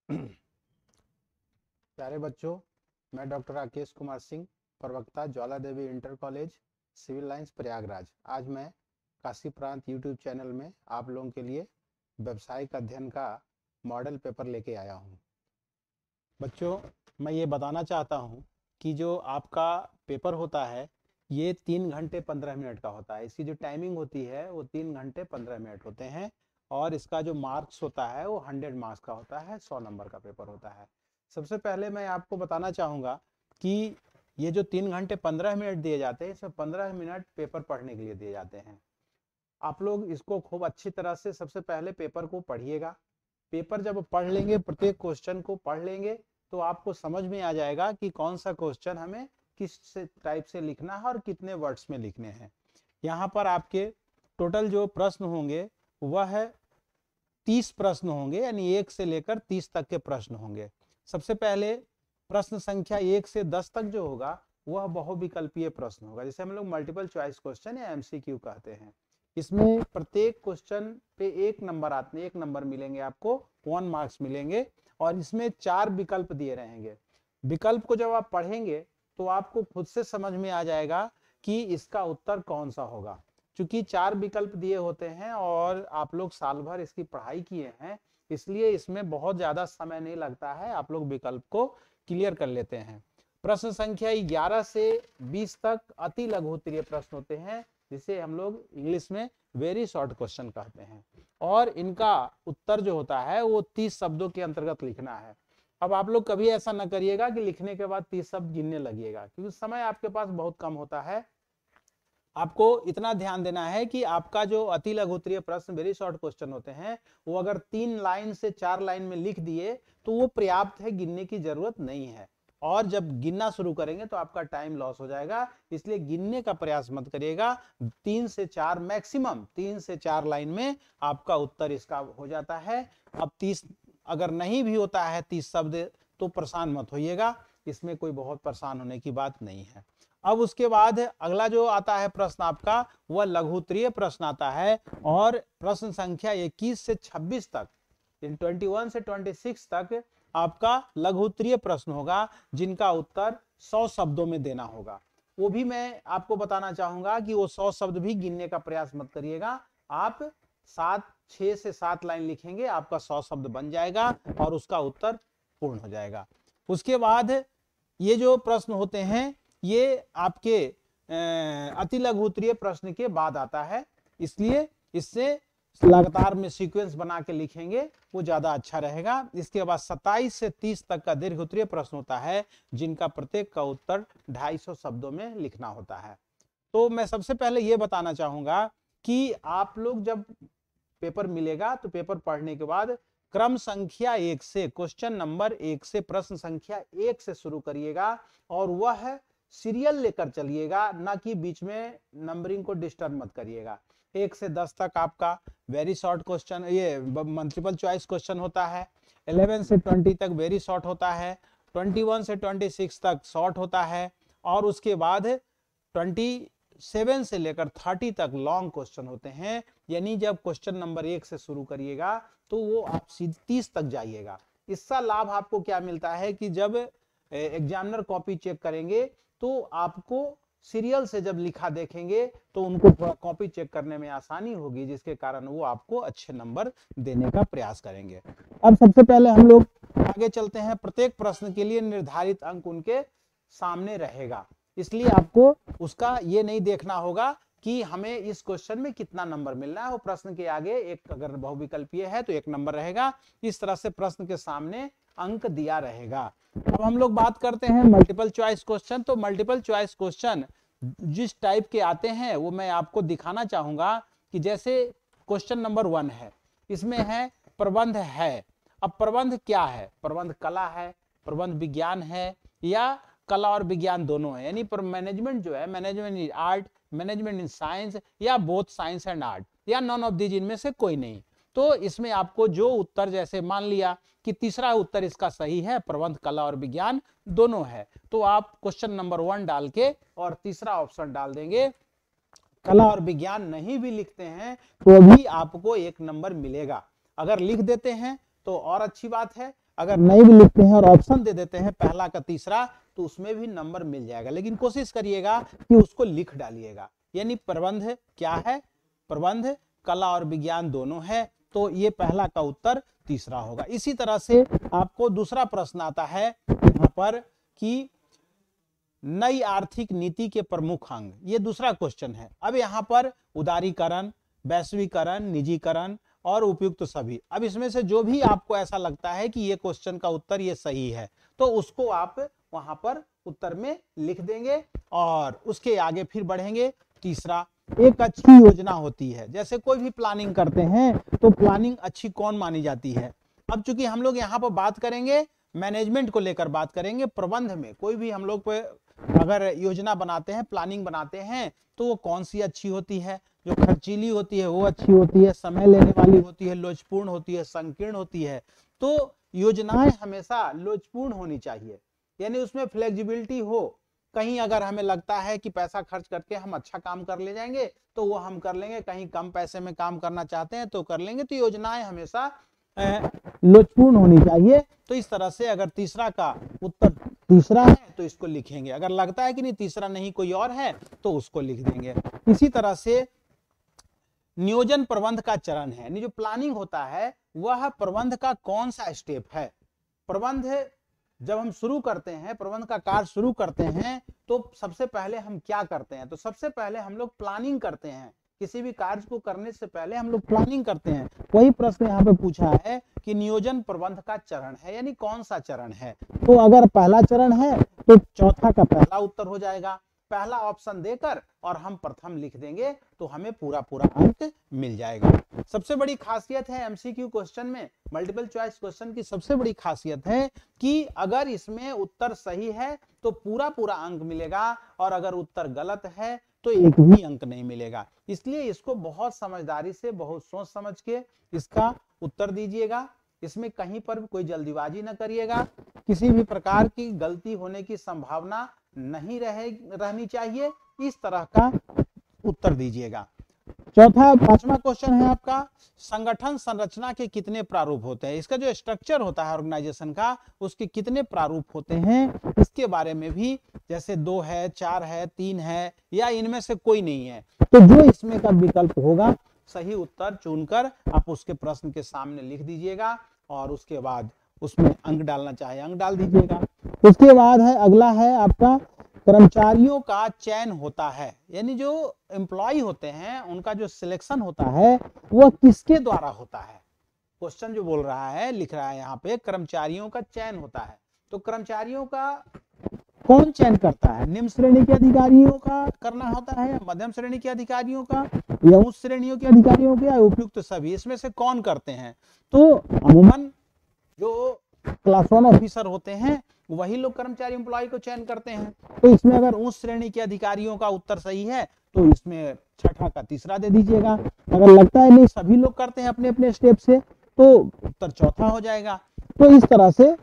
प्यारे बच्चों, मैं डॉक्टर राकेश कुमार सिंह, प्रवक्ता Jwala Devi inter college civil lines Prayagraj. आज मैं काशी प्रांत यूट्यूब चैनल में आप लोगों के लिए व्यावसायिक अध्ययन का मॉडल पेपर लेके आया हूं। बच्चों, मैं ये बताना चाहता हूं कि जो आपका पेपर होता है ये 3 घंटे 15 मिनट का होता है। इसकी जो टाइमिंग होती है वो 3 घंटे 15 मिनट होते हैं और इसका जो मार्क्स होता है वो 100 मार्क्स का होता है, 100 नंबर का पेपर होता है। सबसे पहले मैं आपको बताना चाहूँगा कि ये जो 3 घंटे 15 मिनट दिए जाते हैं, इसमें 15 मिनट पेपर पढ़ने के लिए दिए जाते हैं। आप लोग इसको खूब अच्छी तरह से सबसे पहले पेपर को पढ़िएगा। पेपर जब पढ़ लेंगे, प्रत्येक क्वेश्चन को पढ़ लेंगे, तो आपको समझ में आ जाएगा कि कौन सा क्वेश्चन हमें किस टाइप से लिखना है और कितने वर्ड्स में लिखने हैं। यहाँ पर आपके टोटल जो प्रश्न होंगे वह है 30 प्रश्न होंगे, यानी 1 से लेकर 30 तक के प्रश्न होंगे। सबसे पहले प्रश्न संख्या 1 से 10 तक जो होगा वह बहुविकल्पीय प्रश्न होगा, जिसे हम लोग मल्टीपल चॉइस क्वेश्चन या एमसीक्यू कहते हैं। इसमें प्रत्येक क्वेश्चन पे 1 नंबर आते हैं, 1 नंबर मिलेंगे आपको, 1 मार्क्स मिलेंगे और इसमें 4 विकल्प दिए रहेंगे। विकल्प को जब आप पढ़ेंगे तो आपको खुद से समझ में आ जाएगा कि इसका उत्तर कौन सा होगा। चूंकि 4 विकल्प दिए होते हैं और आप लोग साल भर इसकी पढ़ाई किए हैं, इसलिए इसमें बहुत ज्यादा समय नहीं लगता है, आप लोग विकल्प को क्लियर कर लेते हैं। प्रश्न संख्या 11 से 20 तक अति लघु उत्तरीय प्रश्न होते हैं, जिसे हम लोग इंग्लिश में वेरी शॉर्ट क्वेश्चन कहते हैं और इनका उत्तर जो होता है वो 30 शब्दों के अंतर्गत लिखना है। अब आप लोग कभी ऐसा न करिएगा कि लिखने के बाद 30 शब्द गिनने लगिएगा, क्योंकि समय आपके पास बहुत कम होता है। आपको इतना ध्यान देना है कि आपका जो अति लघु उत्तरीय प्रश्न वेरी शॉर्ट क्वेश्चन होते हैं वो अगर 3 लाइन से 4 लाइन में लिख दिए तो वो पर्याप्त है, गिनने की जरूरत नहीं है। और जब गिनना शुरू करेंगे तो आपका टाइम लॉस हो जाएगा, इसलिए गिनने का प्रयास मत करिएगा। 3 से 4 मैक्सिमम 3 से 4 लाइन में आपका उत्तर इसका हो जाता है। अब 30 अगर नहीं भी होता है 30 शब्द तो परेशान मत होइएगा, इसमें कोई बहुत परेशान होने की बात नहीं है। अब उसके बाद अगला जो आता है प्रश्न आपका वह लघु उत्तरीय प्रश्न आता है और प्रश्न संख्या 21 से 26 तक, 21 से 26 तक आपका लघु उत्तरीय प्रश्न होगा, जिनका उत्तर 100 शब्दों में देना होगा। वो भी मैं आपको बताना चाहूंगा कि वो 100 शब्द भी गिनने का प्रयास मत करिएगा। आप 6 से 7 लाइन लिखेंगे, आपका 100 शब्द बन जाएगा और उसका उत्तर पूर्ण हो जाएगा। उसके बाद ये जो प्रश्न होते हैं ये आपके अति लघु उत्तरीय प्रश्न के बाद आता है, इसलिए इससे लगातार में सीक्वेंस बना के लिखेंगे वो ज्यादा अच्छा रहेगा। इसके बाद 27 से 30 तक का दीर्घ उत्तरीय प्रश्न होता है, जिनका प्रत्येक का उत्तर 250 शब्दों में लिखना होता है। तो मैं सबसे पहले ये बताना चाहूंगा कि आप लोग जब पेपर मिलेगा तो पेपर पढ़ने के बाद क्रम संख्या 1 से, क्वेश्चन नंबर 1 से, प्रश्न संख्या 1 से शुरू करिएगा और वह सीरियल लेकर चलिएगा, ना कि बीच में नंबरिंग को डिस्टर्ब मत करिएगा। 1 से 10 तक आपका वेरी शॉर्ट क्वेश्चन, ये मल्टीपल चॉइस क्वेश्चन होता है। 11 से 20 तक वेरी शॉर्ट होता है। 21 से 26 तक शॉर्ट होता है और उसके बाद 27 से लेकर 30 तक लॉन्ग क्वेश्चन होते हैं। यानी जब क्वेश्चन नंबर 1 से शुरू करिएगा तो वो आप सीधे 30 तक जाइएगा। इसका लाभ आपको क्या मिलता है कि जब एग्जामिनर कॉपी चेक करेंगे तो आपको सीरियल से जब लिखा देखेंगे तो उनको थोड़ा कॉपी चेक करने में आसानी होगी, जिसके कारण वो आपको अच्छे नंबर देने का प्रयास करेंगे। अब सबसे पहले हम लोग आगे चलते हैं। प्रत्येक प्रश्न के लिए निर्धारित अंक उनके सामने रहेगा, इसलिए आपको उसका ये नहीं देखना होगा कि हमें इस क्वेश्चन में कितना नंबर मिलना है। वो प्रश्न के आगे एक अगर बहुविकल्पीय है तो 1 नंबर रहेगा। इस तरह से प्रश्न के सामने अंक दिया रहेगा। अब हम लोग बात करते हैं मल्टीपल चॉइस क्वेश्चन। तो मल्टीपल चॉइस क्वेश्चन जिस टाइप के आते हैं वो मैं आपको दिखाना चाहूंगा कि जैसे क्वेश्चन नंबर 1 है, इसमें है प्रबंध है। अब प्रबंध क्या है? प्रबंध कला है, प्रबंध विज्ञान है, या कला और विज्ञान दोनों है। यानी पर मैनेजमेंट जो है, management in art, management in science, या बोथ साइंस एंड आर्ट, या नॉन ऑफ दीज, इनमें से कोई नहीं। तो इसमें आपको जो उत्तर, जैसे मान लिया कि तीसरा उत्तर इसका सही है, प्रबंध कला और विज्ञान दोनों है, तो आप क्वेश्चन नंबर 1 डाल के और तीसरा ऑप्शन डाल देंगे। कला और विज्ञान नहीं भी लिखते हैं तो भी आपको 1 नंबर मिलेगा। अगर लिख देते हैं तो और अच्छी बात है, अगर नहीं भी लिखते हैं और ऑप्शन दे देते हैं पहला का तीसरा, तो उसमें भी नंबर मिल जाएगा, लेकिन कोशिश करिएगा कि उसको लिख डालिएगा। यानी प्रबंध क्या है, प्रबंध कला और विज्ञान दोनों है, तो ये पहला का उत्तर तीसरा होगा। इसी तरह से आपको दूसरा प्रश्न आता है यहाँ पर कि नई आर्थिक नीति के प्रमुख अंग, ये दूसरा क्वेश्चन है। अब यहाँ पर उदारीकरण, वैश्वीकरण, निजीकरण और उपयुक्त सभी। अब इसमें से जो भी आपको ऐसा लगता है कि ये क्वेश्चन का उत्तर ये सही है, तो उसको आप वहां पर उत्तर में लिख देंगे और उसके आगे फिर बढ़ेंगे। तीसरा, एक अच्छी योजना होती है। जैसे कोई भी प्लानिंग करते हैं तो प्लानिंग अच्छी कौन मानी जाती है। अब चूंकि हम लोग यहाँ पर बात करेंगे मैनेजमेंट को लेकर बात करेंगे, प्रबंध में कोई भी हम लोग अगर योजना बनाते हैं, प्लानिंग बनाते हैं, तो वो कौन सी अच्छी होती है, जो खर्चीली होती है वो अच्छी होती है, समय लेने वाली होती है, लोचपूर्ण होती है, संकीर्ण होती है। तो योजनाएं हमेशा लोचपूर्ण होनी चाहिए, यानी उसमें फ्लेक्सिबिलिटी हो। कहीं अगर हमें लगता है कि पैसा खर्च करके हम अच्छा काम कर ले जाएंगे तो वो हम कर लेंगे, कहीं कम पैसे में काम करना चाहते हैं तो कर लेंगे। तो योजनाएं हमेशा लोचपूर्ण होनी चाहिए। तो इस तरह से अगर तीसरा का उत्तर तीसरा है तो इसको लिखेंगे, अगर लगता है कि नहीं तीसरा नहीं कोई और है तो उसको लिख देंगे। इसी तरह से नियोजन प्रबंध का चरण है, यानी जो प्लानिंग होता है वह प्रबंध का कौन सा स्टेप है। प्रबंध जब हम शुरू करते हैं, प्रबंध का कार्य शुरू करते हैं, तो सबसे पहले हम क्या करते हैं, तो सबसे पहले हम लोग प्लानिंग करते हैं। किसी भी कार्य को करने से पहले हम लोग प्लानिंग करते हैं। वही प्रश्न यहाँ पे पूछा है कि नियोजन प्रबंध का चरण है, यानी कौन सा चरण है। तो अगर पहला चरण है तो चौथा का पहला उत्तर हो जाएगा। पहला ऑप्शन देकर और हम प्रथम लिख देंगे तो हमें पूरा पूरा अंक मिल जाएगा। सबसे बड़ी खासियत है एमसीक्यू क्वेश्चन में, मल्टीपल चॉइस क्वेश्चन की सबसे बड़ी खासियत है कि अगर इसमें उत्तर सही है तो पूरा पूरा अंक मिलेगा, और अगर उत्तर गलत है तो एक भी अंक नहीं मिलेगा। इसलिए इसको बहुत समझदारी से, बहुत सोच समझ के इसका उत्तर दीजिएगा। इसमें कहीं पर भी कोई जल्दीबाजी न करिएगा, किसी भी प्रकार की गलती होने की संभावना नहीं रहनी चाहिए, इस तरह का उत्तर दीजिएगा। पांचवा क्वेश्चन है आपका, संगठन संरचना के कितने प्रारूप होते हैं। इसका जो स्ट्रक्चर होता है ऑर्गेनाइजेशन का, उसके कितने प्रारूप होते हैं, इसके बारे में भी, जैसे 2 है, 4 है, 3 है, या इनमें से कोई नहीं है, तो जो इसमें का विकल्प होगा सही उत्तर चुनकर आप उसके प्रश्न के सामने लिख दीजिएगा, और उसके बाद उसमें अंक डालना चाहे अंक डाल दीजिएगा। उसके बाद है, अगला है आपका, कर्मचारियों का चयन होता है, यानी जो एम्प्लॉय होते हैं उनका जो सिलेक्शन होता है वह किसके द्वारा होता है। क्वेश्चन जो बोल रहा है, लिख रहा है यहाँ पे, कर्मचारियों का चयन होता है, तो कर्मचारियों का कौन चयन करता है। निम्न श्रेणी के अधिकारियों का करना होता है, मध्यम श्रेणी के अधिकारियों का, या उच्च श्रेणियों के अधिकारियों का, या उपयुक्त सभी, इसमें से कौन करते हैं। तो अमूमन जो क्लास 1 ऑफिसर होते हैं वही लोग कर्मचारी एम्प्लॉय को चयन करते हैं। तो इसमें अगर उच्च श्रेणी के अधिकारियों का उत्तर सही है तो इसमें छठा का तीसरा दे दीजिएगा। अगर लगता है नहीं सभी लोग करते हैं अपने अपने स्टेप से, तो उत्तर चौथा हो जाएगा। तो इस तरह से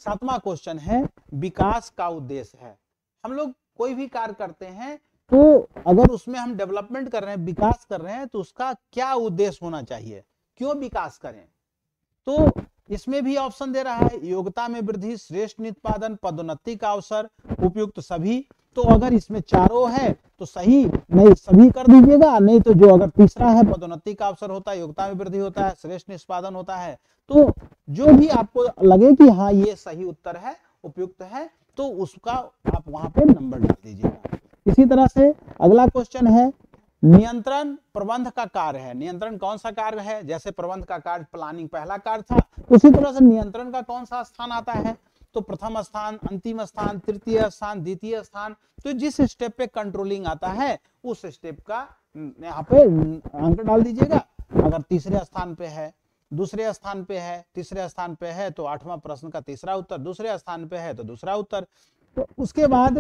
सातवां क्वेश्चन है, विकास का उद्देश्य है। हम लोग कोई भी कार्य करते हैं तो अगर उसमें हम डेवलपमेंट कर रहे हैं, विकास कर रहे हैं, तो उसका क्या उद्देश्य होना चाहिए, क्यों विकास करें। तो इसमें भी ऑप्शन दे रहा है, योग्यता में वृद्धि, श्रेष्ठ निष्पादन, पदोन्नति का अवसर, उपयुक्त सभी। तो अगर इसमें चारों है तो सही, नहीं सभी कर दीजिएगा, नहीं तो जो अगर तीसरा है, पदोन्नति का अवसर होता है, योग्यता में वृद्धि होता है, श्रेष्ठ निष्पादन होता है, तो जो भी आपको लगे कि हाँ ये सही उत्तर है, उपयुक्त है, तो उसका आप वहां पे नंबर डाल दीजिएगा। इसी तरह से अगला क्वेश्चन है, नियंत्रण प्रबंध का कार्य है। नियंत्रण कौन सा कार्य है, जैसे प्रबंध का कार्य प्लानिंग पहला कार्य था, उसी तरह से नियंत्रण का कौन सा स्थान आता है, तो प्रथम स्थान, अंतिम स्थान, तृतीय स्थान, द्वितीय स्थान। तो जिस स्टेप पे कंट्रोलिंग आता है उस स्टेप का यहाँ पे अंक डाल दीजिएगा। अगर तीसरे स्थान पे है, दूसरे स्थान पे है, तीसरे स्थान पे है तो 8वां प्रश्न का तीसरा उत्तर, दूसरे स्थान पे है तो दूसरा उत्तर। तो उसके बाद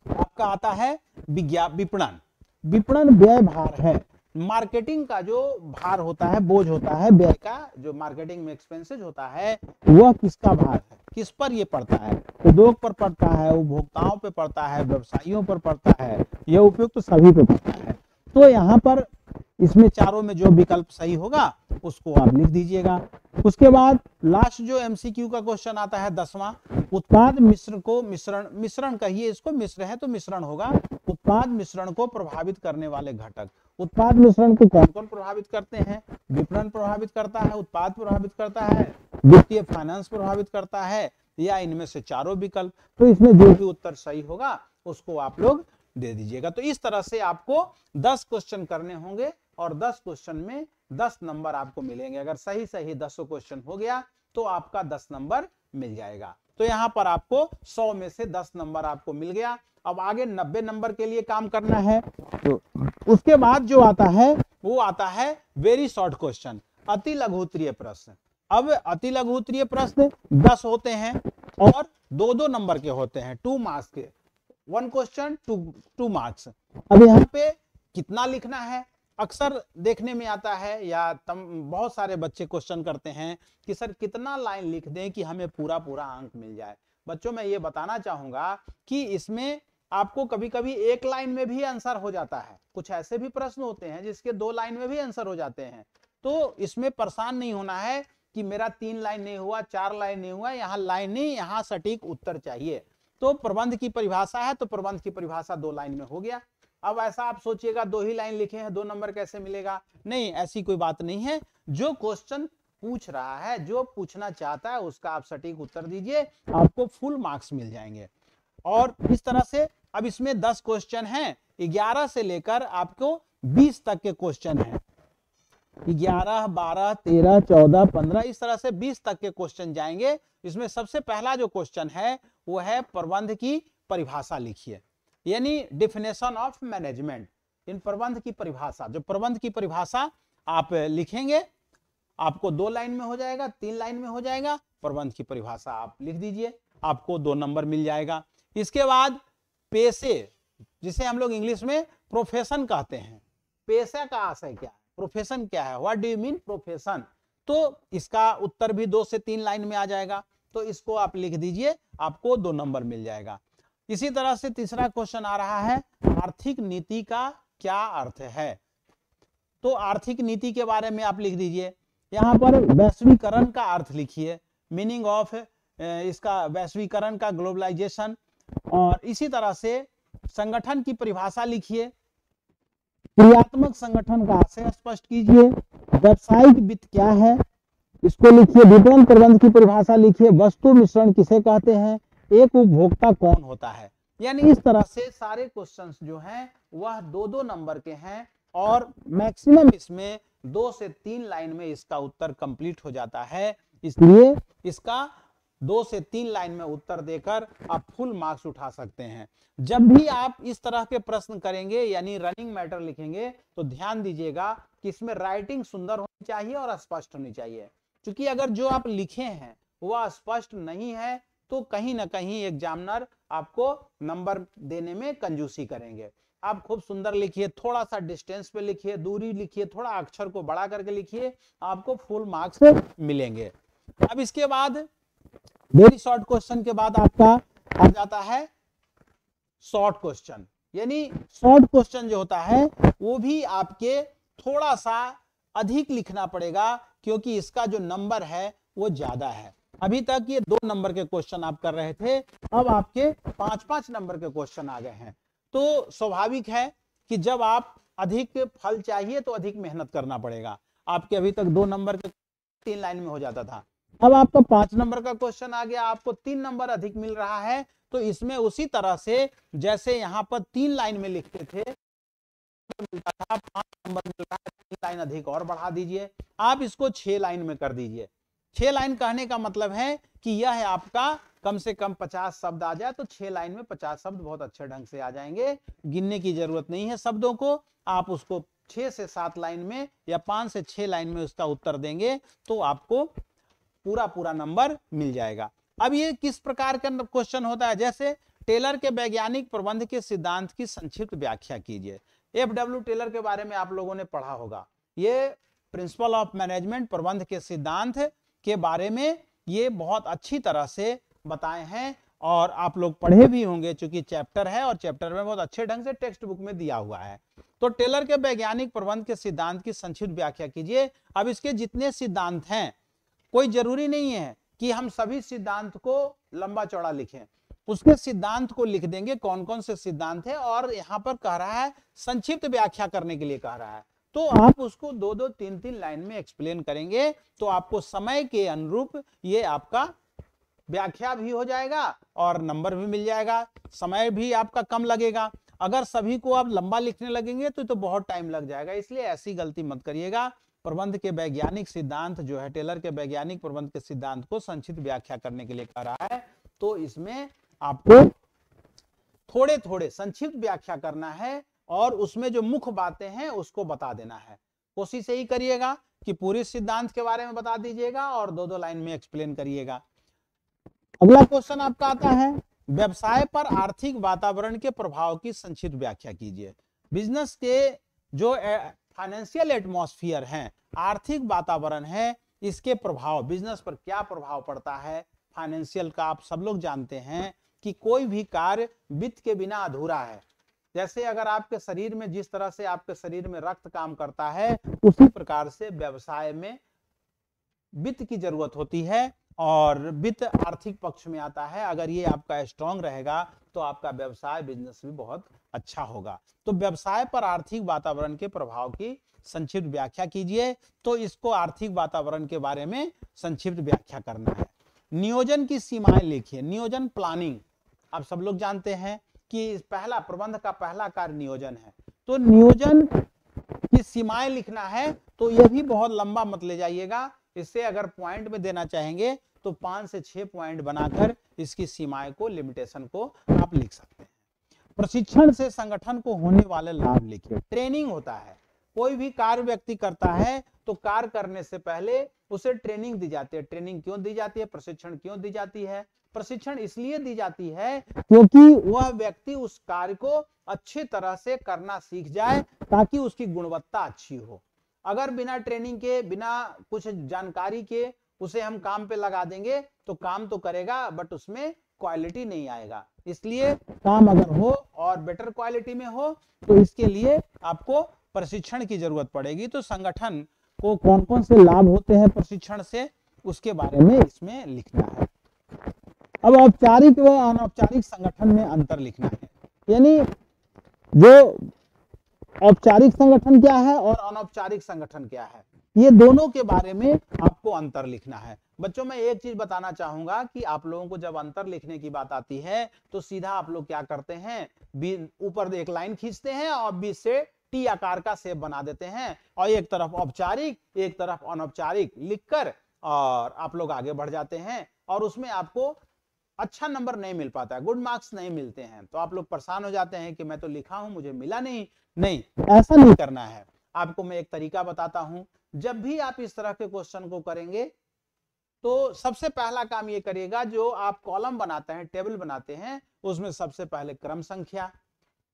आपका आता है विपणन। विपणन व्यय भार है, मार्केटिंग का जो भार होता है, बोझ होता है, व्यय का जो मार्केटिंग में एक्सपेंसेस होता है वह किसका भार है, किस पर ये पड़ता है, उद्योग पर पड़ता है, उपभोक्ताओं पे पड़ता है, व्यवसायियों पर पड़ता है, यह उपयुक्त सभी पे पड़ता है। तो यहाँ पर इसमें चारों में जो विकल्प सही होगा उसको आप लिख दीजिएगा। उसके बाद लास्ट जो एमसीक्यू का क्वेश्चन आता है 10वां, उत्पाद मिश्र को मिश्रण कहिए, इसको मिश्र है तो मिश्रण होगा। उत्पाद मिश्रण को प्रभावित करने वाले घटक। उत्पाद मिश्रण को कौन कौन प्रभावित करते हैं? विपणन प्रभावित करता है, उत्पाद प्रभावित करता है, वित्तीय फाइनेंस प्रभावित करता है, या इनमें से चारों विकल्प। तो इसमें जो भी उत्तर सही होगा उसको आप लोग दे दीजिएगा। तो इस तरह से आपको 10 क्वेश्चन करने होंगे और 10 क्वेश्चन में 10 नंबर आपको मिलेंगे। अगर सही 10 क्वेश्चन हो गया तो आपका 10 नंबर मिल जाएगा। तो यहाँ पर आपको 100 में से 10 नंबर आपको मिल गया। अब आगे 90 नंबर के लिए काम करना है। तो उसके बाद जो आता है वो आता है वेरी शॉर्ट क्वेश्चन, अति लघु उत्तरीय प्रश्न। अब अति लघु उत्तरीय प्रश्न 10 होते हैं और 2-2 नंबर के होते हैं, 2 मार्क्स के। 1 क्वेश्चन 2 मार्क्स। अब यहाँ पे कितना लिखना है? अक्सर देखने में आता है या बहुत सारे बच्चे क्वेश्चन करते हैं कि सर कितना लाइन लिख दें कि हमें पूरा अंक मिल जाए। बच्चों मैं ये बताना चाहूंगा कि इसमें आपको कभी कभी 1 लाइन में भी आंसर हो जाता है। कुछ ऐसे भी प्रश्न होते हैं जिसके 2 लाइन में भी आंसर हो जाते हैं। तो इसमें परेशान नहीं होना है कि मेरा 3 लाइन नहीं हुआ, 4 लाइन नहीं हुआ, यहाँ लाइन नहीं, यहाँ सटीक उत्तर चाहिए। तो प्रबंध की परिभाषा है तो प्रबंध की परिभाषा 2 लाइन में हो गया। अब ऐसा आप सोचिएगा 2 ही लाइन लिखे हैं 2 नंबर कैसे मिलेगा? नहीं, ऐसी कोई बात नहीं है। जो क्वेश्चन पूछ रहा है, जो पूछना चाहता है उसका आप सटीक उत्तर दीजिए, आपको फुल मार्क्स मिल जाएंगे। और इस तरह से अब इसमें 10 क्वेश्चन हैं, 11 से लेकर आपको 20 तक के क्वेश्चन हैं। 11, 12, 13, 14, 15 इस तरह से 20 तक के क्वेश्चन जाएंगे। इसमें सबसे पहला जो क्वेश्चन है वो है प्रबंध की परिभाषा लिखिए, यानी डिफिनेशन ऑफ मैनेजमेंट। इन प्रबंध की परिभाषा, जो प्रबंध की परिभाषा आप लिखेंगे आपको 2 लाइन में हो जाएगा, 3 लाइन में हो जाएगा। प्रबंध की परिभाषा आप लिख दीजिए, आपको 2 नंबर मिल जाएगा। इसके बाद पेशे, जिसे हम लोग इंग्लिश में प्रोफेशन कहते हैं, पेशा का आशय क्या है, प्रोफेशन क्या है, what do you mean profession. तो इसका उत्तर भी 2 से 3 लाइन में आ जाएगा। तो इसको आप लिख दीजिए, आपको 2 नंबर मिल जाएगा। इसी तरह से तीसरा क्वेश्चन आ रहा है, आर्थिक नीति का क्या अर्थ है। तो आर्थिक नीति के बारे में आप लिख दीजिए। यहाँ पर वैश्वीकरण का अर्थ लिखिए, मीनिंग ऑफ इसका वैश्वीकरण का, ग्लोबलाइजेशन। और इसी तरह से संगठन की परिभाषा लिखिए, क्रियात्मक संगठन का आशय स्पष्ट कीजिए, व्यावसायिक वित्त क्या है इसको लिखिए, विपणन प्रबंध की परिभाषा लिखिए, वस्तु मिश्रण किसे कहते हैं, एक उपभोक्ता कौन होता है। यानी इस तरह से सारे क्वेश्चंस जो हैं वह 2-2 नंबर के हैं और मैक्सिमम इसमें 2 से 3 लाइन में इसका उत्तर कंप्लीट हो जाता है। इसलिए इसका 2 से 3 लाइन में उत्तर देकर आप फुल मार्क्स उठा सकते हैं। जब भी आप इस तरह के प्रश्न करेंगे यानी रनिंग मैटर लिखेंगे तो ध्यान दीजिएगा कि इसमें राइटिंग सुंदर होनी चाहिए और स्पष्ट होनी चाहिए। क्योंकि अगर जो आप लिखे हैं वह स्पष्ट नहीं है तो कहीं ना कहीं एग्जामिनर आपको नंबर देने में कंजूसी करेंगे। आप खूब सुंदर लिखिए, थोड़ा सा डिस्टेंस पे लिखिए, दूरी लिखिए, थोड़ा अक्षर को बड़ा करके लिखिए, आपको फुल मार्क्स मिलेंगे। अब इसके बाद वेरी शॉर्ट क्वेश्चन के बाद आपका आ जाता है शॉर्ट क्वेश्चन। यानी शॉर्ट क्वेश्चन जो होता है वो भी आपके थोड़ा सा अधिक लिखना पड़ेगा क्योंकि इसका जो नंबर है वो ज्यादा है। अभी तक ये 2 नंबर के क्वेश्चन आप कर रहे थे, अब आपके 5-5 नंबर के क्वेश्चन आ गए हैं। तो स्वाभाविक है कि जब आप अधिक फल चाहिए तो अधिक मेहनत करना पड़ेगा। आपके अभी तक 2 नंबर के 3 लाइन में हो जाता था, अब आपका 5 नंबर का क्वेश्चन आ गया, आपको 3 नंबर अधिक मिल रहा है। तो इसमें उसी तरह से जैसे यहाँ पर 3 लाइन में लिखते थे मिलता था, 5 नंबर मिल रहा है, 3 लाइन अधिक और बढ़ा दीजिए, आप इसको 6 लाइन में कर दीजिए। 6 लाइन कहने का मतलब है कि यह है आपका कम से कम 50 शब्द आ जाए तो 6 लाइन में 50 शब्द बहुत अच्छे ढंग से आ जाएंगे। गिनने की जरूरत नहीं है शब्दों को, आप उसको 6 से 7 लाइन में या 5 से 6 लाइन में उसका उत्तर देंगे तो आपको पूरा नंबर मिल जाएगा। अब ये किस प्रकार का क्वेश्चन होता है, जैसे टेलर के वैज्ञानिक प्रबंध के सिद्धांत की संक्षिप्त व्याख्या कीजिए। एफडब्ल्यू टेलर के बारे में आप लोगों ने पढ़ा होगा, ये प्रिंसिपल ऑफ मैनेजमेंट प्रबंध के सिद्धांत के बारे में ये बहुत अच्छी तरह से बताए हैं और आप लोग पढ़े भी होंगे, चूंकि चैप्टर है और चैप्टर में बहुत अच्छे ढंग से टेक्स्ट बुक में दिया हुआ है। तो टेलर के वैज्ञानिक प्रबंध के सिद्धांत की संक्षिप्त व्याख्या कीजिए। अब इसके जितने सिद्धांत हैं, कोई जरूरी नहीं है कि हम सभी सिद्धांत को लंबा चौड़ा लिखें, उसके सिद्धांत को लिख देंगे कौन कौन से सिद्धांत है, और यहां पर कह रहा है संक्षिप्त व्याख्या करने के लिए कह रहा है, तो आप उसको 2-2, 3-3 लाइन में एक्सप्लेन करेंगे तो आपको समय के अनुरूप ये आपका व्याख्या भी हो जाएगा और नंबर भी मिल जाएगा, समय भी आपका कम लगेगा। अगर सभी को आप लंबा लिखने लगेंगे तो बहुत टाइम लग जाएगा, इसलिए ऐसी गलती मत करिएगा। प्रबंध के वैज्ञानिक सिद्धांत जो है, टेलर के वैज्ञानिक प्रबंध के सिद्धांत को संक्षिप्त व्याख्या करने के लिए कह रहा है, तो इसमें आपको थोड़े थोड़े संक्षिप्त व्याख्या करना है और उसमें जो मुख्य बातें हैं उसको बता देना है। कोशिश यही करिएगा कि पूरे सिद्धांत के बारे में बता दीजिएगा और 2-2 लाइन में एक्सप्लेन करिएगा। अगला क्वेश्चन आपका आता है, व्यवसाय पर आर्थिक वातावरण के प्रभाव की संक्षिप्त व्याख्या कीजिए। बिजनेस के जो फाइनेंशियल एटमॉस्फेयर है, आर्थिक वातावरण है, इसके प्रभाव, बिजनेस पर क्या प्रभाव पड़ता है फाइनेंशियल का, आप सब लोग जानते हैं कि कोई भी कार्य वित्त के बिना अधूरा है। जैसे अगर आपके शरीर में, जिस तरह से आपके शरीर में रक्त काम करता है, उसी प्रकार से व्यवसाय में वित्त की जरूरत होती है और वित्त आर्थिक पक्ष में आता है। अगर ये आपका स्ट्रांग रहेगा तो आपका व्यवसाय, बिजनेस भी बहुत अच्छा होगा। तो व्यवसाय पर आर्थिक वातावरण के प्रभाव की संक्षिप्त व्याख्या कीजिए। तो इसको आर्थिक वातावरण के बारे में संक्षिप्त व्याख्या करना है। नियोजन की सीमाएं लिखिए। नियोजन, प्लानिंग, आप सब लोग जानते हैं कि पहला प्रबंध का पहला कार्य नियोजन है, तो नियोजन की सीमाएं लिखना है। तो यह भी बहुत लंबा मत ले जाइएगा, इससे अगर पॉइंट में देना चाहेंगे तो 5 से 6 पॉइंट बनाकर इसकी सीमाएं को, लिमिटेशन को आप लिख सकते हैं। प्रशिक्षण से संगठन को होने वाले लाभ लिखिए। ट्रेनिंग होता है, कोई भी कार्य व्यक्ति करता है तो कार्य करने से पहले उसे ट्रेनिंग दी जाती है। ट्रेनिंग क्यों दी जाती है, प्रशिक्षण क्यों दी जाती है? प्रशिक्षण इसलिए दी जाती है क्योंकि वह व्यक्ति उस कार्य को अच्छी तरह से करना सीख जाए ताकि उसकी गुणवत्ता अच्छी हो। अगर बिना ट्रेनिंग के, बिना कुछ जानकारी के उसे हम काम पे लगा देंगे तो काम तो करेगा बट उसमें क्वालिटी नहीं आएगा। इसलिए काम अगर हो और बेटर क्वालिटी में हो तो इसके लिए आपको प्रशिक्षण की जरूरत पड़ेगी। तो संगठन को कौन कौन से लाभ होते हैं प्रशिक्षण से, उसके बारे में इसमें लिखना है। अब औपचारिक व अनौपचारिक संगठन में अंतर लिखना है, यानी जो औपचारिक संगठन क्या है और अनौपचारिक संगठन क्या है, ये दोनों के बारे में आपको अंतर लिखना है। बच्चों, मैं एक चीज बताना चाहूंगा कि आप लोगों को जब अंतर लिखने की बात आती है तो सीधा आप लोग क्या करते हैं, ऊपर एक लाइन खींचते हैं और बीच से टी आकार का शेप बना देते हैं और एक तरफ औपचारिक, एक तरफ अनौपचारिक लिखकर और आप लोग आगे बढ़ जाते हैं और उसमें आपको अच्छा नंबर नहीं मिल पाता है, गुड मार्क्स नहीं मिलते हैं। तो आप लोग परेशान हो जाते हैं कि मैं तो लिखा हूं, मुझे मिला नहीं। नहीं, ऐसा नहीं करना है। आपको मैं एक तरीका बताता हूं। जब भी आप इस तरह के क्वेश्चन को करेंगे तो सबसे पहला काम ये करिएगा, जो आप कॉलम बनाते हैं, टेबल बनाते हैं, उसमें सबसे पहले क्रम संख्या,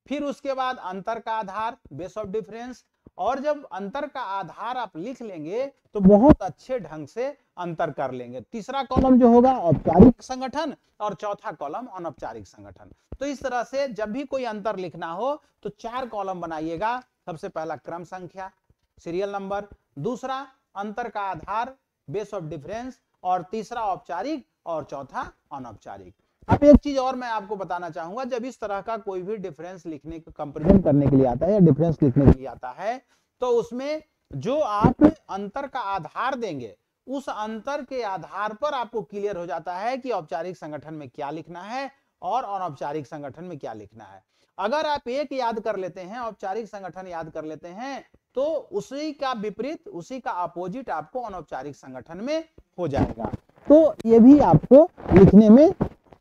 फिर उसके बाद अंतर का आधार, बेस ऑफ डिफरेंस, और जब अंतर का आधार आप लिख लेंगे तो बहुत अच्छे ढंग से अंतर कर लेंगे। तीसरा कॉलम जो होगा औपचारिक संगठन और चौथा कॉलम अनौपचारिक संगठन। तो इस तरह से जब भी कोई अंतर लिखना हो तो 4 कॉलम बनाइएगा। सबसे पहला क्रम संख्या, सीरियल नंबर, दूसरा अंतर का आधार, बेस ऑफ डिफरेंस, और तीसरा औपचारिक और चौथा अनौपचारिक। अब एक चीज और मैं आपको बताना चाहूंगा, जब इस तरह का कोई भी डिफरेंस लिखने का, कंपैरिजन करने के लिए आता है या डिफरेंस लिखने के लिए आता है, तो उसमें जो आप अंतर का आधार देंगे उस अंतर के आधार पर आपको क्लियर हो जाता है कि औपचारिक संगठन में क्या लिखना है और अनौपचारिक संगठन में क्या लिखना है। अगर आप एक याद कर लेते हैं, औपचारिक संगठन याद कर लेते हैं, तो उसी का विपरीत, उसी का अपोजिट आपको अनौपचारिक संगठन में हो जाएगा। तो ये भी आपको लिखने में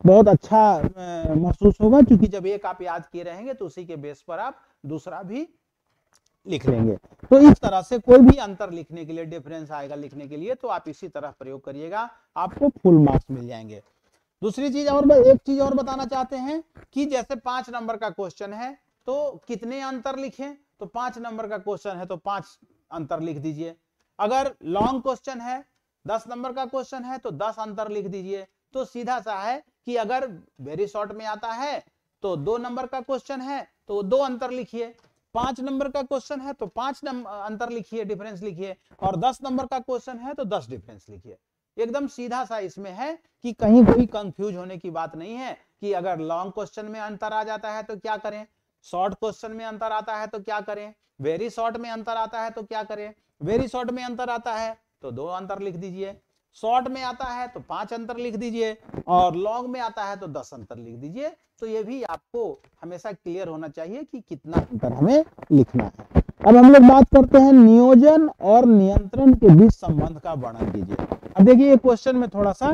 बहुत अच्छा महसूस होगा, क्योंकि जब एक आप याद किए रहेंगे तो उसी के बेस पर आप दूसरा भी लिख लेंगे। तो इस तरह से कोई भी अंतर लिखने के लिए, डिफरेंस आएगा लिखने के लिए, तो आप इसी तरह प्रयोग करिएगा, आपको फुल मार्क्स मिल जाएंगे। दूसरी चीज और, एक चीज और बताना चाहते हैं कि जैसे 5 नंबर का क्वेश्चन है तो कितने अंतर लिखें, तो 5 नंबर का क्वेश्चन है तो 5 अंतर लिख दीजिए। अगर लॉन्ग क्वेश्चन है, 10 नंबर का क्वेश्चन है तो 10 अंतर लिख दीजिए। तो सीधा सा है कि अगर वेरी शॉर्ट में आता है तो 2 नंबर का क्वेश्चन है तो 2 अंतर लिखिए, 5 नंबर का क्वेश्चन है तो 5 अंतर लिखिए, डिफरेंस लिखिए, और 10 नंबर का क्वेश्चन है तो 10 डिफरेंस लिखिए। एकदम सीधा सा इसमें है कि कहीं कोई कंफ्यूज होने की बात नहीं है कि अगर लॉन्ग क्वेश्चन में अंतर आ जाता है तो क्या करें, शॉर्ट क्वेश्चन में अंतर आता है तो क्या करें, वेरी शॉर्ट में अंतर आता है तो क्या करें। वेरी शॉर्ट में अंतर आता है तो 2 अंतर लिख दीजिए, शॉर्ट में आता है तो 5 अंतर लिख दीजिए, और लॉन्ग में आता है तो 10 अंतर लिख दीजिए। तो ये भी आपको हमेशा क्लियर होना चाहिए कि कितना अंतर हमें लिखना है। अब हम लोग बात करते हैं नियोजन और नियंत्रण के बीच संबंध का वर्णन कीजिए। अब देखिए ये क्वेश्चन में थोड़ा सा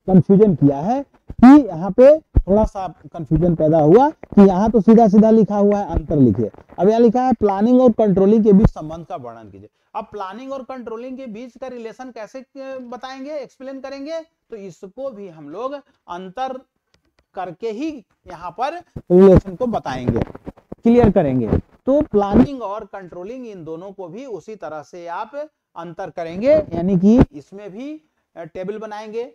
कंफ्यूजन किया है कि यहाँ पे थोड़ा सा कंफ्यूजन पैदा हुआ कि यहाँ तो सीधा सीधा लिखा हुआ है अंतर लिखिए, अब यहाँ लिखा है प्लानिंग और कंट्रोलिंग के बीच संबंध का वर्णन कीजिए। अब प्लानिंग और कंट्रोलिंग के बीच का रिलेशन कैसे बताएंगे, एक्सप्लेन करेंगे, तो इसको भी हम लोग अंतर करके ही यहाँ पर रिलेशन को बताएंगे, क्लियर करेंगे। तो प्लानिंग और कंट्रोलिंग इन दोनों को भी उसी तरह से आप अंतर करेंगे, यानी कि इसमें भी टेबल बनाएंगे,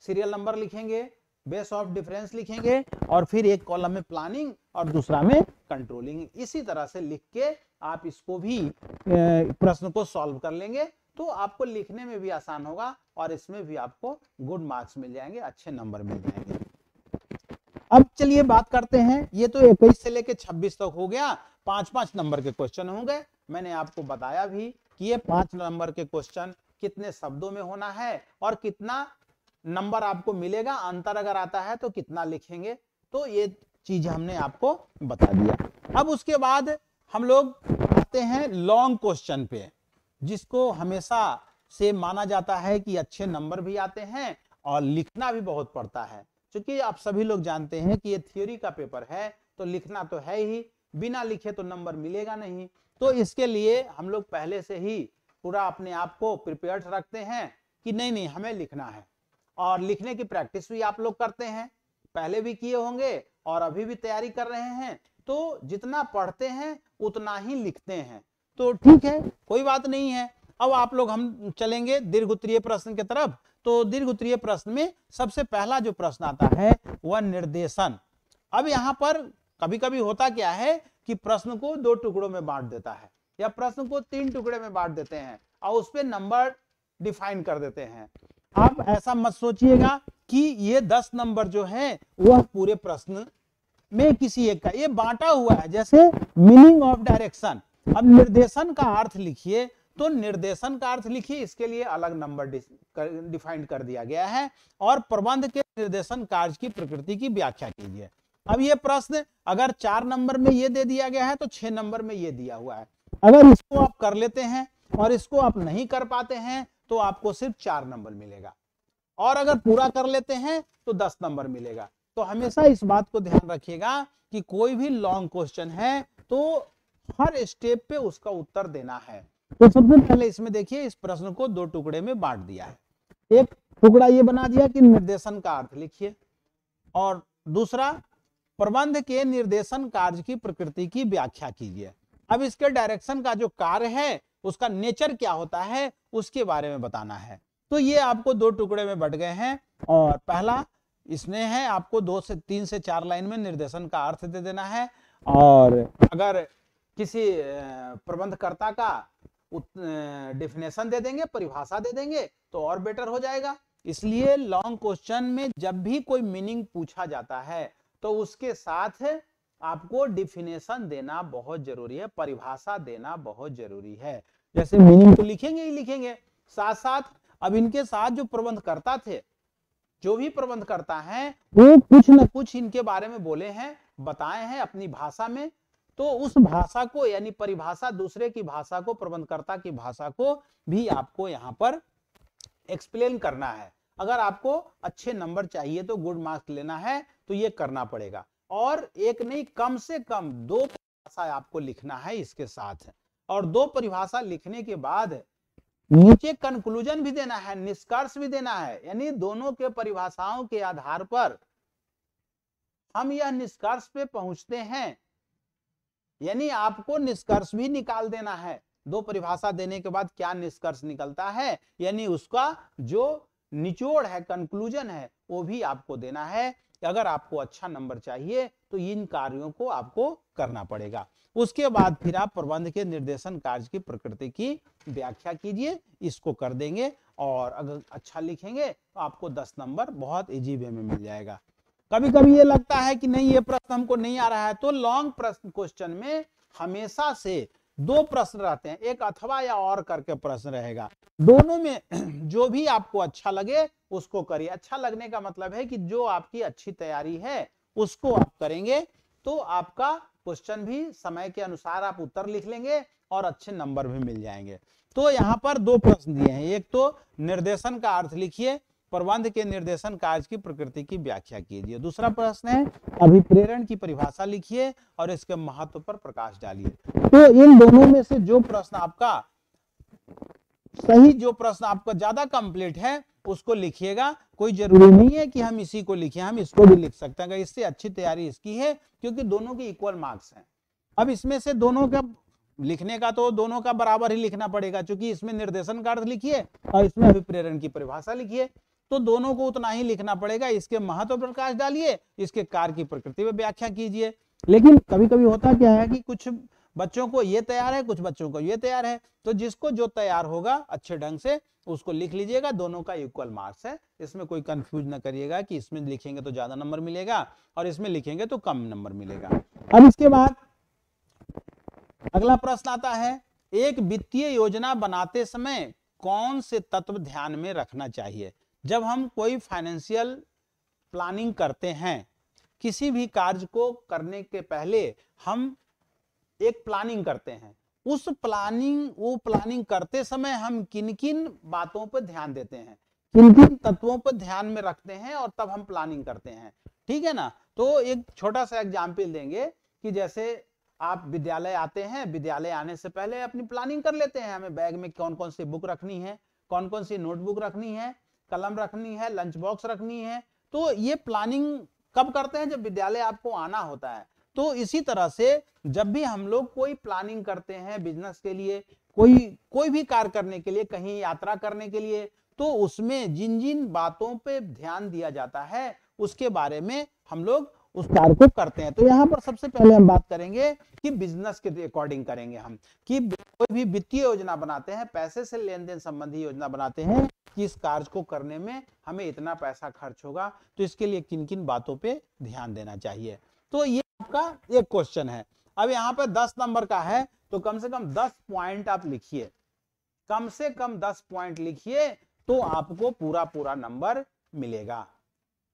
सीरियल नंबर लिखेंगे, बेस ऑफ डिफरेंस लिखेंगे, और फिर एक कॉलम में प्लानिंग और दूसरा में कंट्रोलिंग। इसी तरह से लिख के आप इसको भी प्रश्न को सॉल्व कर लेंगे, तो आपको लिखने में भी आसान होगा और इसमें भी आपको गुड मार्क्स मिल जाएंगे, अच्छे नंबर मिल जाएंगे। अब चलिए बात करते हैं, ये तो 21 से लेके 26 तक हो गया, 5-5 नंबर के क्वेश्चन होंगे। मैंने आपको बताया भी कि ये 5 नंबर के क्वेश्चन कितने शब्दों में होना है और कितना नंबर आपको मिलेगा, अंतर अगर आता है तो कितना लिखेंगे, तो ये चीज हमने आपको बता दिया। अब उसके बाद हम लोग आते हैं लॉन्ग क्वेश्चन पे, जिसको हमेशा से माना जाता है कि अच्छे नंबर भी आते हैं और लिखना भी बहुत पड़ता है। क्योंकि आप सभी लोग जानते हैं कि ये थ्योरी का पेपर है तो लिखना तो है ही, बिना लिखे तो नंबर मिलेगा नहीं। तो इसके लिए हम लोग पहले से ही पूरा अपने आप को प्रिपेयर्ड रखते हैं कि नहीं नहीं हमें लिखना है, और लिखने की प्रैक्टिस भी आप लोग करते हैं, पहले भी किए होंगे और अभी भी तैयारी कर रहे हैं। तो जितना पढ़ते हैं उतना ही लिखते हैं, तो ठीक है, कोई बात नहीं है। अब आप लोग हम चलेंगे दीर्घ उत्तरीय प्रश्न की तरफ। तो दीर्घ उत्तरीय प्रश्न में सबसे पहला जो प्रश्न आता है वह निर्देशन। अब यहाँ पर कभी कभी होता क्या है कि प्रश्न को 2 टुकड़ों में बांट देता है या प्रश्न को 3 टुकड़े में बांट देते हैं और उस पर नंबर डिफाइन कर देते हैं। आप ऐसा मत सोचिएगा कि ये 10 नंबर जो है वह पूरे प्रश्न में किसी एक का, ये बांटा हुआ है। जैसे मीनिंग ऑफ डायरेक्शन, अब निर्देशन का अर्थ लिखिए तो निर्देशन का अर्थ लिखिए, इसके लिए अलग नंबर डिफाइन कर दिया गया है, और प्रबंध के निर्देशन कार्य की प्रकृति की व्याख्या कीजिए। अब ये प्रश्न अगर 4 नंबर में ये दे दिया गया है तो 6 नंबर में ये दिया हुआ है। अगर इसको आप कर लेते हैं और इसको आप नहीं कर पाते हैं तो आपको सिर्फ 4 नंबर मिलेगा, और अगर पूरा कर लेते हैं तो 10 नंबर मिलेगा। तो हमेशा इस बात को ध्यान रखिएगा कि कोई भी लॉन्ग क्वेश्चन है तो हर स्टेप पे उसका उत्तर देना है। तो सबसे पहले इसमें देखिए, इस प्रश्न को 2 टुकड़े में बांट दिया है। एक टुकड़ा ये बना दिया कि निर्देशन का अर्थ लिखिए, और दूसरा प्रबंध के निर्देशन कार्य की प्रकृति की व्याख्या कीजिए। अब इसके डायरेक्शन का जो कार्य है उसका नेचर क्या होता है उसके बारे में बताना है। तो ये आपको 2 टुकड़े में बट गए हैं, और पहला इसमें है आपको 3 से 4 लाइन में निर्देशन का अर्थ दे देना है, और अगर किसी प्रबंधकर्ता का डेफिनेशन दे देंगे, परिभाषा दे देंगे तो और बेटर हो जाएगा। इसलिए लॉन्ग क्वेश्चन में जब भी कोई मीनिंग पूछा जाता है तो उसके साथ आपको डिफिनेशन देना बहुत जरूरी है, परिभाषा देना बहुत जरूरी है। जैसे मीनिंग तो लिखेंगे ही लिखेंगे, साथ साथ अब इनके साथ जो प्रबंधकर्ता थे, जो भी प्रबंधकर्ता हैं, वो कुछ न कुछ इनके बारे में बोले हैं, बताए हैं अपनी भाषा में। तो उस भाषा को यानी परिभाषा, दूसरे की भाषा को, प्रबंधकर्ता की भाषा को भी आपको यहाँ पर एक्सप्लेन करना है। अगर आपको अच्छे नंबर चाहिए तो गुड मार्क्स लेना है तो ये करना पड़ेगा, और एक नहीं कम से कम 2 परिभाषा आपको लिखना है इसके साथ, और 2 परिभाषा लिखने के बाद नीचे कंक्लूजन भी देना है, निष्कर्ष भी देना है। यानी दोनों के परिभाषाओं के आधार पर हम यह निष्कर्ष पे पहुंचते हैं, यानी आपको निष्कर्ष भी निकाल देना है। 2 परिभाषा देने के बाद क्या निष्कर्ष निकलता है, यानी उसका जो निचोड़ है, कंक्लूजन है, वो भी आपको देना है। अगर आपको अच्छा नंबर चाहिए तो इन कार्यों को आपको करना पड़ेगा। उसके बाद फिर आप प्रबंध के निर्देशन कार्य की प्रकृति की व्याख्या कीजिए, इसको कर देंगे और अगर अच्छा लिखेंगे तो आपको 10 नंबर बहुत इजी वे में मिल जाएगा। कभी कभी ये लगता है कि नहीं ये प्रश्न हमको नहीं आ रहा है, तो लॉन्ग प्रश्न क्वेश्चन में हमेशा से 2 प्रश्न रहते हैं, एक अथवा या और करके प्रश्न रहेगा। दोनों में जो भी आपको अच्छा लगे उसको करिए। अच्छा लगने का मतलब है कि जो आपकी अच्छी तैयारी है उसको आप करेंगे तो आपका क्वेश्चन भी समय के अनुसार आप उत्तर लिख लेंगे और अच्छे नंबर भी मिल जाएंगे। तो यहाँ पर 2 प्रश्न दिए हैं, एक तो निर्देशन का अर्थ लिखिए, प्रबंध के निर्देशन कार्य की प्रकृति की व्याख्या कीजिए। दूसरा प्रश्न है अभिप्रेरण की परिभाषा लिखिए और इसके महत्व पर प्रकाश डालिए। तो इन दोनों में से जो प्रश्न आपका सही, जो प्रश्न आपका ज्यादा कंप्लीट है उसको लिखिएगा। कोई जरूरी नहीं है कि हम इसी को लिखें, हम इसको भी लिख सकते हैं, इससे अच्छी तैयारी इसकी है क्योंकि दोनों के इक्वल मार्क्स हैं। अब इसमें से दोनों का लिखने का तो दोनों का बराबर ही लिखना पड़ेगा, क्योंकि इसमें निर्देशन का अर्थ लिखिए और इसमें अभिप्रेरण की परिभाषा लिखिए, तो दोनों को उतना ही लिखना पड़ेगा। इसके महत्व पर प्रकाश डालिए, इसके कार्य की प्रकृति में व्याख्या कीजिए। लेकिन कभी कभी होता क्या है कि कुछ बच्चों को ये तैयार है, कुछ बच्चों को ये तैयार है, तो जिसको जो तैयार होगा अच्छे ढंग से उसको लिख लीजिएगा। दोनों का इक्वल मार्क्स है, इसमें कोई कंफ्यूज ना करिएगा कि इसमें लिखेंगे तो ज्यादा नंबर मिलेगा और इसमें लिखेंगे तो कम नंबर मिलेगा। अब इसके बाद अगला प्रश्न आता है, एक वित्तीय योजना बनाते समय कौन से तत्व ध्यान में रखना चाहिए। जब हम कोई फाइनेंशियल प्लानिंग करते हैं, किसी भी कार्य को करने के पहले हम एक प्लानिंग करते हैं, वो प्लानिंग करते समय हम किन किन बातों पर ध्यान देते हैं, किन किन तत्वों पर ध्यान में रखते हैं और तब हम प्लानिंग करते हैं, ठीक है ना। तो एक छोटा सा एग्जाम्पल देंगे कि जैसे आप विद्यालय आते हैं, विद्यालय आने से पहले अपनी प्लानिंग कर लेते हैं, हमें बैग में कौन कौन सी बुक रखनी है, कौन कौन सी नोटबुक रखनी है, कलम रखनी है, लंच बॉक्स रखनी है। तो ये प्लानिंग कब करते हैं, जब विद्यालय आपको आना होता है। तो इसी तरह से जब भी हम लोग कोई प्लानिंग करते हैं बिजनेस के लिए, कोई भी कार्य करने के लिए, कहीं यात्रा करने के लिए, तो उसमें जिन जिन बातों पे ध्यान दिया जाता है उसके बारे में हम लोग उस कार्य को करते हैं। तो यहाँ पर सबसे पहले हम बात करेंगे कि बिजनेस के अकॉर्डिंग करेंगे हम, कि कोई भी वित्तीय योजना बनाते हैं, पैसे से लेन देन संबंधी योजना बनाते हैं कि इस कार्य को करने में हमें इतना पैसा खर्च होगा, तो इसके लिए किन किन बातों पे ध्यान देना चाहिए। तो ये आपका एक क्वेश्चन है। अब यहाँ पे 10 नंबर का है, तो कम से कम 10 पॉइंट आप लिखिए, कम से कम 10 पॉइंट लिखिए तो आपको पूरा नंबर मिलेगा।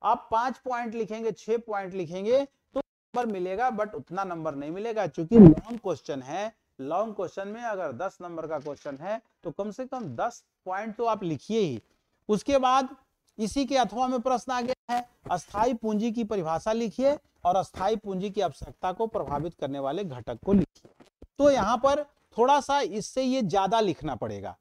आप 5 पॉइंट लिखेंगे, 6 पॉइंट लिखेंगे तो नंबर मिलेगा, बट उतना नंबर नहीं मिलेगा क्योंकि लॉन्ग क्वेश्चन है। लॉन्ग क्वेश्चन में अगर 10 नंबर का क्वेश्चन है तो कम से कम 10 पॉइंट तो आप लिखिए ही। उसके बाद इसी के अथवा में प्रश्न आ गया है, अस्थायी पूंजी की परिभाषा लिखिए और अस्थायी पूंजी की आवश्यकता को प्रभावित करने वाले घटक को लिखिए। तो यहाँ पर थोड़ा सा इससे ये ज्यादा लिखना पड़ेगा,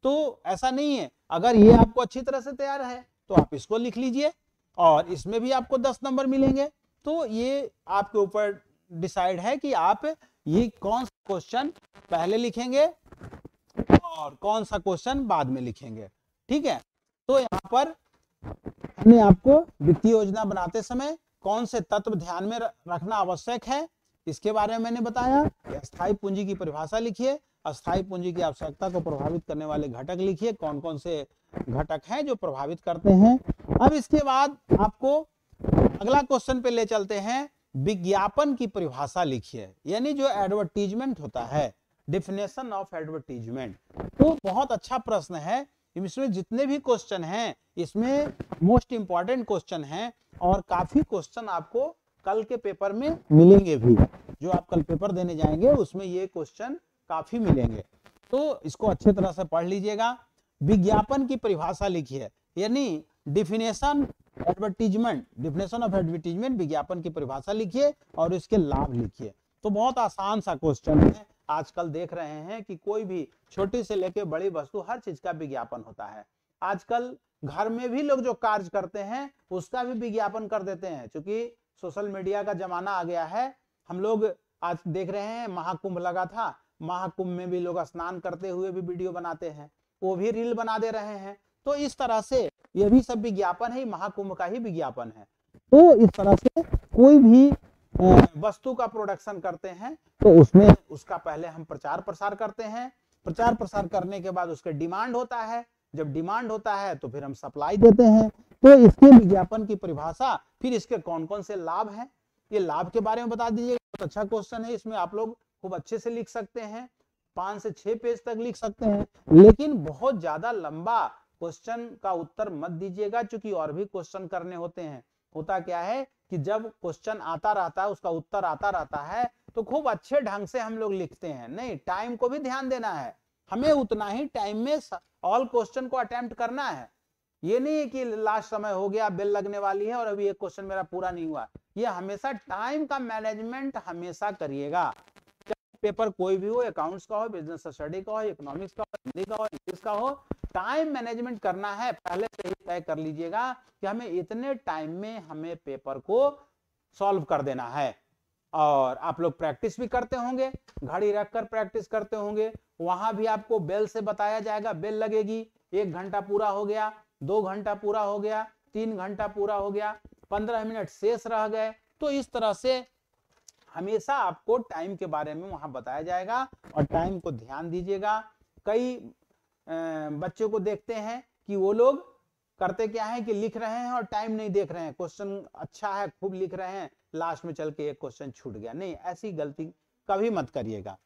तो ऐसा नहीं है, अगर ये आपको अच्छी तरह से तैयार है तो आप इसको लिख लीजिए और इसमें भी आपको 10 नंबर मिलेंगे। तो ये आपके ऊपर डिसाइड है कि आप ये कौन सा क्वेश्चन पहले लिखेंगे और कौन सा क्वेश्चन बाद में लिखेंगे, ठीक है। तो यहाँ पर हमने आपको वित्तीय योजना बनाते समय कौन से तत्व ध्यान में रखना आवश्यक है इसके बारे में मैंने बताया। अस्थायी पूंजी की परिभाषा लिखिए, अस्थायी पूंजी की आवश्यकता को प्रभावित करने वाले घटक लिखिए, कौन कौन से घटक हैं जो प्रभावित करते हैं। अब इसके बाद आपको अगला क्वेश्चन पे ले चलते हैं, विज्ञापन की परिभाषा लिखिए, यानी जो एडवर्टीजमेंट होता है, डेफिनेशन ऑफ एडवर्टीजमेंट। तो बहुत अच्छा प्रश्न है, इसमें जितने भी क्वेश्चन हैं इसमें मोस्ट इंपॉर्टेंट क्वेश्चन हैं और काफी क्वेश्चन आपको कल के पेपर में मिलेंगे भी, जो आप कल पेपर देने जाएंगे उसमें ये क्वेश्चन काफी मिलेंगे, तो इसको अच्छे तरह से पढ़ लीजिएगा। विज्ञापन की परिभाषा लिखिए, यानी definition advertisement, definition of advertisement, विज्ञापन की परिभाषा लिखिए और इसके लाभ लिखिए। तो बहुत आसान सा क्वेश्चन है। आजकल देख रहे हैं कि कोई भी छोटी से लेकर बड़ी वस्तु हर चीज का विज्ञापन होता है। आजकल घर में भी लोग जो कार्य करते हैं उसका भी विज्ञापन कर देते हैं, क्योंकि सोशल मीडिया का जमाना आ गया है। हम लोग आज देख रहे हैं महाकुंभ लगा था, महाकुंभ में भी लोग स्नान करते हुए भी वीडियो बनाते हैं, वो भी रील बना दे रहे हैं। तो इस तरह से ये भी सब विज्ञापन है, महाकुंभ का ही विज्ञापन है। तो इस तरह से कोई भी वस्तु का प्रोडक्शन करते हैं तो उसमें उसका पहले हम प्रचार प्रसार करते हैं, प्रचार प्रसार करने के बाद उसका डिमांड होता है, जब डिमांड होता है तो फिर हम सप्लाई देते हैं। तो इसके विज्ञापन की परिभाषा, फिर इसके कौन कौन से लाभ हैं, ये लाभ के बारे में बता दीजिएगा। बहुत अच्छा क्वेश्चन है, इसमें आप लोग खूब अच्छे से लिख सकते हैं, 5 से 6 पेज तक लिख सकते हैं, लेकिन बहुत ज्यादा लंबा क्वेश्चन का उत्तर मत दीजिएगा, क्योंकि और भी क्वेश्चन करने होते हैं। होता क्या है कि जब क्वेश्चन आता रहता है, उसका उत्तर आता रहता है, तो खूब अच्छे ढंग से हम लोग लिखते हैं। नहीं, टाइम को भी ध्यान देना है, हमें उतना ही टाइम में ऑल क्वेश्चन को अटेम्प्ट करना है। ये नहीं है कि लास्ट समय हो गया, बेल लगने वाली है और अभी एक क्वेश्चन मेरा पूरा नहीं हुआ। ये हमेशा टाइम का मैनेजमेंट हमेशा करिएगा, पेपर कोई भी हो, अकाउंट्स का हो, बिजनेस स्टडी का हो, इकोनॉमिक्स का हो, हिंदी का हो, इंग्लिश का हो, टाइम मैनेजमेंट करना है। पहले से ही तय कर लीजिएगा कि हमें इतने टाइम में हमें पेपर को सॉल्व कर देना है। और आप लोग प्रैक्टिस भी करते होंगे, घड़ी रखकर प्रैक्टिस करते होंगे, वहां भी आपको बेल से बताया जाएगा, बेल लगेगी, 1 घंटा पूरा हो गया, 2 घंटा पूरा हो गया, 3 घंटा पूरा हो गया, 15 मिनट शेष रह गए। तो इस तरह से हमेशा आपको टाइम के बारे में वहां बताया जाएगा और टाइम को ध्यान दीजिएगा। कई बच्चों को देखते हैं कि वो लोग करते क्या है कि लिख रहे हैं और टाइम नहीं देख रहे हैं, क्वेश्चन अच्छा है, खूब लिख रहे हैं, लास्ट में चल के एक क्वेश्चन छूट गया। नहीं, ऐसी गलती कभी मत करिएगा।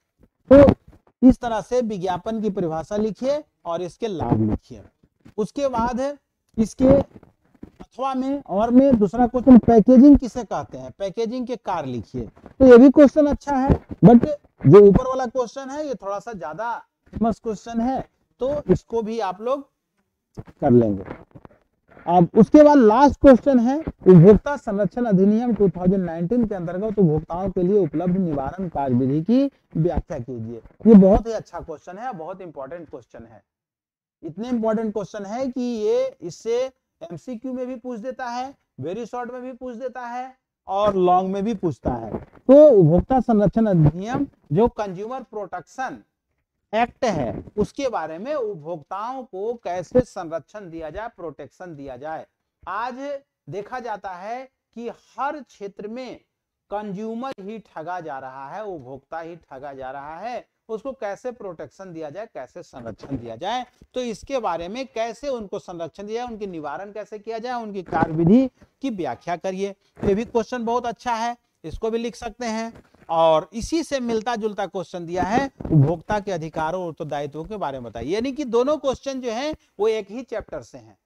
तो इस तरह से विज्ञापन की परिभाषा लिखिए और इसके लाभ लिखिए। उसके बाद इसके अथवा में और में दूसरा क्वेश्चन, पैकेजिंग किसे कहते हैं, पैकेजिंग के कार्य लिखिए। तो ये भी क्वेश्चन अच्छा है, बट जो ऊपर वाला क्वेश्चन है ये थोड़ा सा ज्यादा फेमस क्वेश्चन है, तो इसको भी आप लोग कर लेंगे। अब उसके बाद लास्ट क्वेश्चन है, उपभोक्ता संरक्षण अधिनियम 2019 के अंतर्गत उपभोक्ताओं के लिए उपलब्ध निवारण कार्यविधि की व्याख्या कीजिए। ये बहुत ही अच्छा क्वेश्चन है, बहुत इंपॉर्टेंट क्वेश्चन है। इतने इंपॉर्टेंट क्वेश्चन है कि ये इससे एमसीक्यू में भी पूछ देता है, वेरी शॉर्ट में भी पूछ देता है और लॉन्ग में भी पूछता है। तो उपभोक्ता संरक्षण अधिनियम जो कंज्यूमर प्रोटेक्शन एक्ट है, उसके बारे में उपभोक्ताओं को कैसे संरक्षण दिया जाए, प्रोटेक्शन दिया जाए। आज देखा जाता है कि हर क्षेत्र में कंज्यूमर ही ठगा जा रहा है, उपभोक्ता ही ठगा जा रहा है। उसको कैसे प्रोटेक्शन दिया जाए, कैसे संरक्षण दिया जाए, तो इसके बारे में कैसे उनको संरक्षण दिया जाए, उनकी निवारण कैसे किया जाए, उनकी कार्यविधि की व्याख्या करिए। ये भी क्वेश्चन बहुत अच्छा है, इसको भी लिख सकते हैं। और इसी से मिलता जुलता क्वेश्चन दिया है, उपभोक्ता के अधिकारों और उत्तरदायित्वों के बारे में बताइए। यानी कि दोनों क्वेश्चन जो हैं वो एक ही चैप्टर से हैं,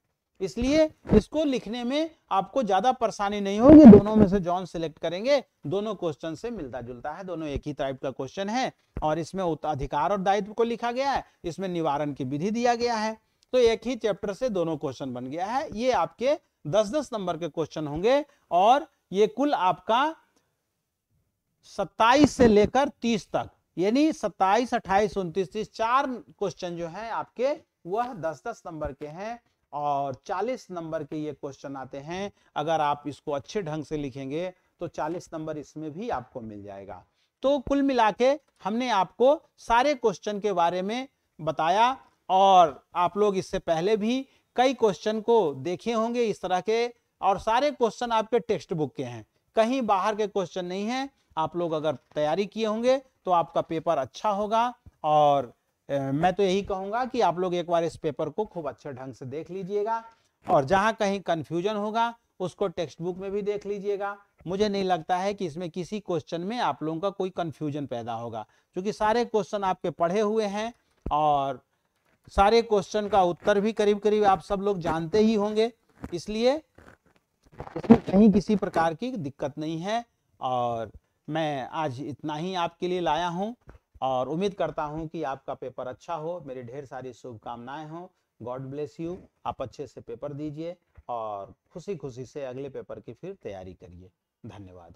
इसलिए इसको लिखने में आपको ज्यादा परेशानी नहीं होगी। दोनों में से जॉन सिलेक्ट करेंगे, दोनों क्वेश्चन से मिलता जुलता है, दोनों एक ही टाइप का क्वेश्चन है। और इसमें अधिकार और दायित्व को लिखा गया है, इसमें निवारण की विधि दिया गया है। तो एक ही चैप्टर से दोनों क्वेश्चन बन गया है। ये आपके 10-10 नंबर के क्वेश्चन होंगे और ये कुल आपका 27 से लेकर 30 तक, यानी 27, 28, 29, 30 4 क्वेश्चन जो हैं आपके वह 10-10 नंबर के हैं और 40 नंबर के ये क्वेश्चन आते हैं। अगर आप इसको अच्छे ढंग से लिखेंगे तो 40 नंबर इसमें भी आपको मिल जाएगा। तो कुल मिला के हमने आपको सारे क्वेश्चन के बारे में बताया और आप लोग इससे पहले भी कई क्वेश्चन को देखे होंगे इस तरह के, और सारे क्वेश्चन आपके टेक्स्ट बुक के हैं, कहीं बाहर के क्वेश्चन नहीं है। आप लोग अगर तैयारी किए होंगे तो आपका पेपर अच्छा होगा। और मैं तो यही कहूंगा कि आप लोग एक बार इस पेपर को खूब अच्छे ढंग से देख लीजिएगा और जहां कहीं कंफ्यूजन होगा उसको टेक्स्ट बुक में भी देख लीजिएगा। मुझे नहीं लगता है कि इसमें किसी क्वेश्चन में आप लोगों का कोई कंफ्यूजन पैदा होगा, क्योंकि सारे क्वेश्चन आपके पढ़े हुए हैं और सारे क्वेश्चन का उत्तर भी करीब करीब आप सब लोग जानते ही होंगे, इसलिए इसमें कहीं किसी प्रकार की दिक्कत नहीं है। और मैं आज इतना ही आपके लिए लाया हूं और उम्मीद करता हूं कि आपका पेपर अच्छा हो। मेरी ढेर सारी शुभकामनाएं हों। God bless you. आप अच्छे से पेपर दीजिए और खुशी खुशी से अगले पेपर की फिर तैयारी करिए। धन्यवाद।